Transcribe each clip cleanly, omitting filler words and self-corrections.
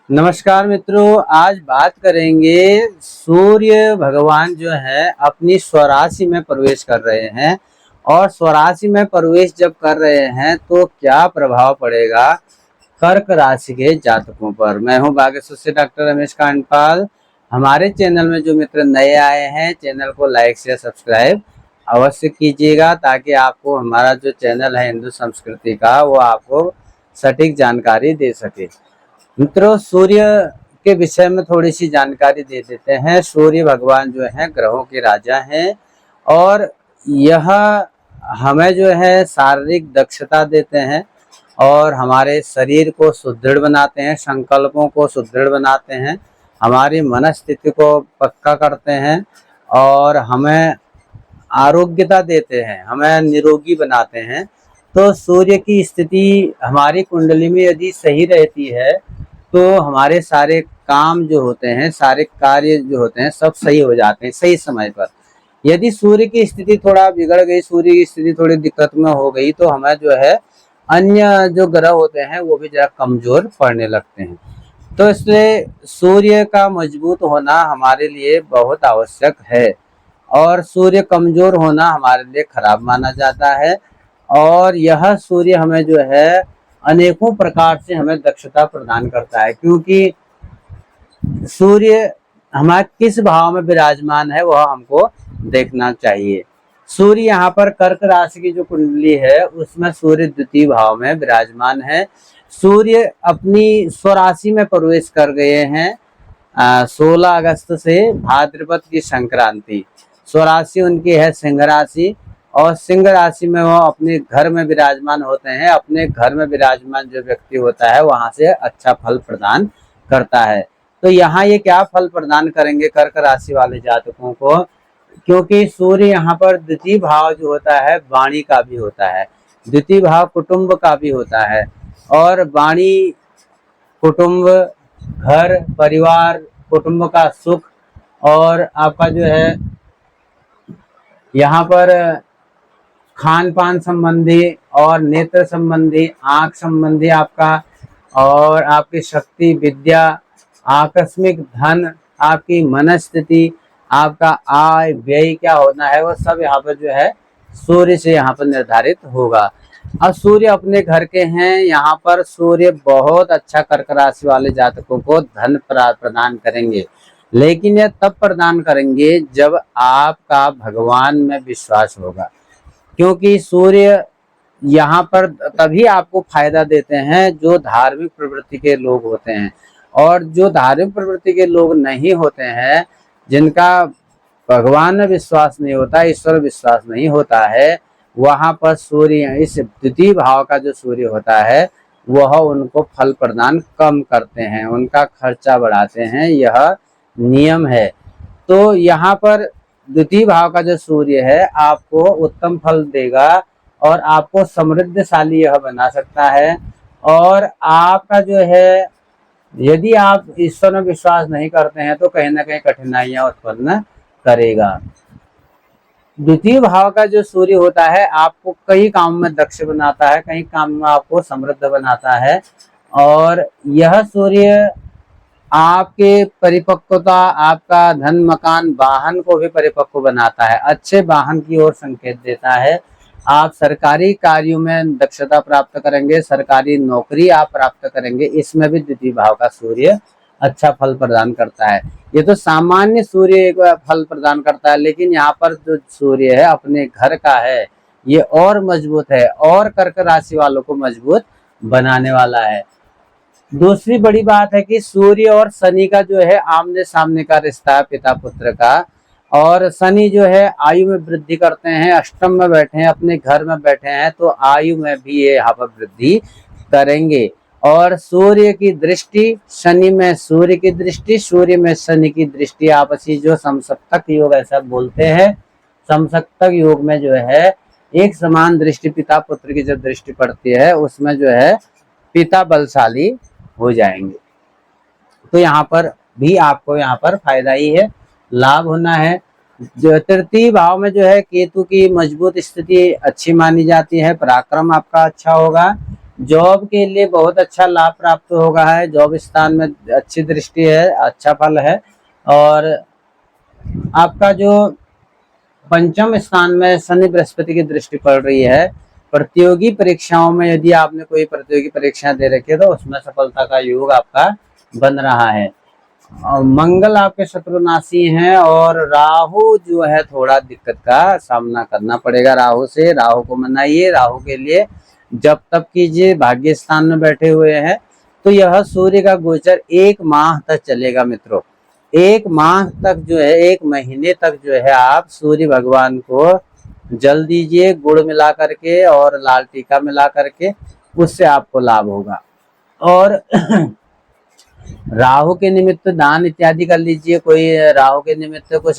नमस्कार मित्रों, आज बात करेंगे सूर्य भगवान जो है अपनी स्वराशि में प्रवेश कर रहे हैं और स्वराशि में प्रवेश जब कर रहे हैं तो क्या प्रभाव पड़ेगा कर्क राशि के जातकों पर। मैं हूं बागेश्वर से डॉक्टर रमेश कांडपाल। हमारे चैनल में जो मित्र नए आए हैं, चैनल को लाइक शेयर सब्सक्राइब अवश्य कीजिएगा ताकि आपको हमारा जो चैनल है हिंदू संस्कृति का वो आपको सटीक जानकारी दे सके। मित्रों, सूर्य के विषय में थोड़ी सी जानकारी दे देते हैं। सूर्य भगवान जो है ग्रहों के राजा हैं और यह हमें जो है शारीरिक दक्षता देते हैं और हमारे शरीर को सुदृढ़ बनाते हैं, संकल्पों को सुदृढ़ बनाते हैं, हमारी मनस्थिति को पक्का करते हैं और हमें आरोग्यता देते हैं, हमें निरोगी बनाते हैं। तो सूर्य की स्थिति हमारी कुंडली में यदि सही रहती है तो हमारे सारे काम जो होते हैं, सारे कार्य जो होते हैं सब सही हो जाते हैं सही समय पर। यदि सूर्य की स्थिति थोड़ा बिगड़ गई, सूर्य की स्थिति थोड़ी दिक्कत में हो गई तो हमें जो है अन्य जो ग्रह होते हैं वो भी जरा कमजोर पड़ने लगते हैं। तो इसलिए सूर्य का मजबूत होना हमारे लिए बहुत आवश्यक है और सूर्य कमजोर होना हमारे लिए खराब माना जाता है। और यह सूर्य हमें जो है अनेकों प्रकार से हमें दक्षता प्रदान करता है, क्योंकि सूर्य हमारे किस भाव में विराजमान है वह हमको देखना चाहिए। सूर्य यहाँ पर कर्क राशि की जो कुंडली है उसमें सूर्य द्वितीय भाव में विराजमान है। सूर्य अपनी स्वराशि में प्रवेश कर गए हैं 16 अगस्त से भाद्रपद की संक्रांति। स्वराशि उनकी है सिंह राशि और सिंह राशि में वो अपने घर में विराजमान होते हैं। अपने घर में विराजमान जो व्यक्ति होता है वहां से अच्छा फल प्रदान करता है। तो यहाँ ये क्या फल प्रदान करेंगे कर्क राशि वाले जातकों को, क्योंकि सूर्य यहाँ पर द्वितीय भाव जो होता है वाणी का भी होता है, द्वितीय भाव कुटुंब का भी होता है। और वाणी, कुटुंब, घर परिवार, कुटुंब का सुख और आपका जो है यहाँ पर खान पान संबंधी और नेत्र संबंधी, आंख संबंधी आपका, और आपकी शक्ति, विद्या, आकस्मिक धन, आपकी मनस्थिति, आपका आय व्यय क्या होना है वो सब यहाँ पर जो है सूर्य से यहाँ पर निर्धारित होगा। अब सूर्य अपने घर के हैं, यहाँ पर सूर्य बहुत अच्छा कर्क राशि वाले जातकों को धन प्रदान करेंगे, लेकिन यह तब प्रदान करेंगे जब आपका भगवान में विश्वास होगा। क्योंकि सूर्य यहाँ पर तभी आपको फायदा देते हैं जो धार्मिक प्रवृत्ति के लोग होते हैं, और जो धार्मिक प्रवृत्ति के लोग नहीं होते हैं, जिनका भगवान में विश्वास नहीं होता, ईश्वर विश्वास नहीं होता है, वहां पर सूर्य इस द्वितीय भाव का जो सूर्य होता है वह उनको फल प्रदान कम करते हैं, उनका खर्चा बढ़ाते हैं, यह नियम है। तो यहाँ पर द्वितीय भाव का जो सूर्य है आपको उत्तम फल देगा और आपको समृद्धशाली यह बना सकता है। और आपका जो है यदि आप ईश्वर में विश्वास नहीं करते हैं तो कहीं ना कहीं कठिनाइयां उत्पन्न करेगा। द्वितीय भाव का जो सूर्य होता है आपको कई काम में दक्ष बनाता है, कई काम में आपको समृद्ध बनाता है। और यह सूर्य आपके परिपक्वता, आपका धन, मकान, वाहन को भी परिपक्व बनाता है, अच्छे वाहन की ओर संकेत देता है। आप सरकारी कार्यों में दक्षता प्राप्त करेंगे, सरकारी नौकरी आप प्राप्त करेंगे, इसमें भी द्वितीय भाव का सूर्य अच्छा फल प्रदान करता है। ये तो सामान्य सूर्य एक फल प्रदान करता है, लेकिन यहाँ पर जो सूर्य है अपने घर का है ये और मजबूत है और कर्क राशि वालों को मजबूत बनाने वाला है। दूसरी बड़ी बात है कि सूर्य और शनि का जो है आमने सामने का रिश्ता है, पिता पुत्र का। और शनि जो है आयु में वृद्धि करते हैं, अष्टम में बैठे हैं, अपने घर में बैठे हैं, तो आयु में भी ये यहाँ पर वृद्धि करेंगे। और सूर्य की दृष्टि, शनि में सूर्य की दृष्टि, सूर्य में शनि की दृष्टि, आपसी जो समसप्तक योग ऐसा बोलते हैं, समसप्तक योग में जो है एक समान दृष्टि पिता पुत्र की जब दृष्टि पड़ती है उसमें जो है पिता बलशाली हो जाएंगे। तो यहाँ पर भी आपको यहाँ पर फायदा ही है, लाभ होना है। जो तृतीय भाव में जो है केतु की मजबूत स्थिति अच्छी मानी जाती है, पराक्रम आपका अच्छा होगा। जॉब के लिए बहुत अच्छा लाभ प्राप्त होगा है। जॉब स्थान में अच्छी दृष्टि है, अच्छा फल है। और आपका जो पंचम स्थान में शनि बृहस्पति की दृष्टि पड़ रही है। प्रतियोगी परीक्षाओं में यदि आपने कोई प्रतियोगी परीक्षा दे रखी है तो उसमें सफलता का योग आपका बन रहा है। और मंगल आपके शत्रुनाशी हैं, और राहु जो है थोड़ा दिक्कत का सामना करना पड़ेगा राहु से। राहु को मनाइए, राहु के लिए जब तब कीजिए, भाग्य स्थान में बैठे हुए हैं। तो यह सूर्य का गोचर 1 माह तक चलेगा मित्रों। 1 माह तक जो है, 1 महीने तक जो है आप सूर्य भगवान को जल दीजिए गुड़ मिला करके और लाल टीका मिला करके, उससे आपको लाभ होगा। और राहु के निमित्त दान इत्यादि कर लीजिए, कोई राहु के निमित्त कुछ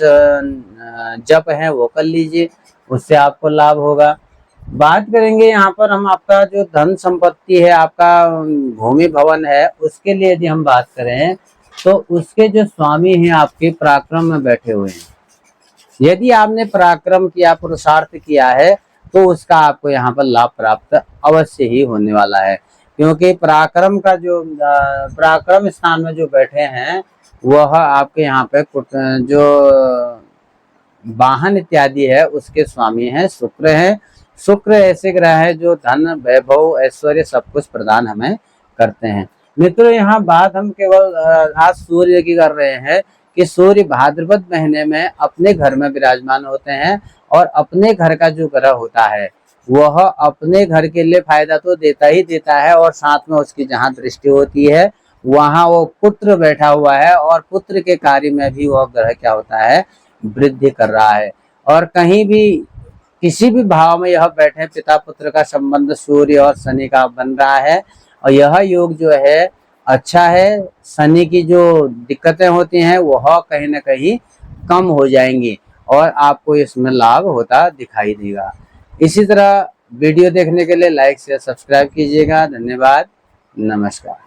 जप है वो कर लीजिए, उससे आपको लाभ होगा। बात करेंगे यहाँ पर हम, आपका जो धन संपत्ति है, आपका भूमि भवन है, उसके लिए यदि हम बात करें तो उसके जो स्वामी हैं आपके पराक्रम में बैठे हुए हैं। यदि आपने पराक्रम किया, पुरुषार्थ किया है, तो उसका आपको यहाँ पर लाभ प्राप्त अवश्य ही होने वाला है। क्योंकि पराक्रम का जो पराक्रम स्थान में जो बैठे हैं वह आपके यहाँ पे जो वाहन इत्यादि है उसके स्वामी हैं, शुक्र हैं। शुक्र ऐसे ग्रह है जो धन, वैभव, ऐश्वर्य सब कुछ प्रदान हमें करते हैं। मित्रों, यहाँ बात हम केवल आज सूर्य की कर रहे हैं कि सूर्य भाद्रपद महीने में अपने घर में विराजमान होते हैं, और अपने घर का जो ग्रह होता है वह अपने घर के लिए फायदा तो देता ही देता है, और साथ में उसकी जहाँ दृष्टि होती है वहां वो पुत्र बैठा हुआ है, और पुत्र के कार्य में भी वह ग्रह क्या होता है, वृद्धि कर रहा है। और कहीं भी किसी भी भाव में यह बैठे, पिता पुत्र का संबंध सूर्य और शनि का बन रहा है, और यह योग जो है अच्छा है। शनि की जो दिक्कतें होती हैं वह कहीं ना कहीं कम हो जाएंगी, और आपको इसमें लाभ होता दिखाई देगा। इसी तरह वीडियो देखने के लिए लाइक शेयर सब्सक्राइब कीजिएगा। धन्यवाद, नमस्कार।